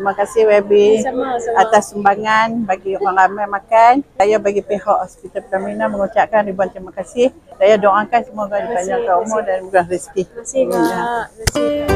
Terima kasih Webi Sama-sama. atas sumbangan bagi orang ramai makan. Saya bagi pihak Hospital Pertamina mengucapkan ribuan terima kasih. Saya doakan semoga dipanjangkan umur dan murah rezeki. Terima kasih, Kak. Terima kasih.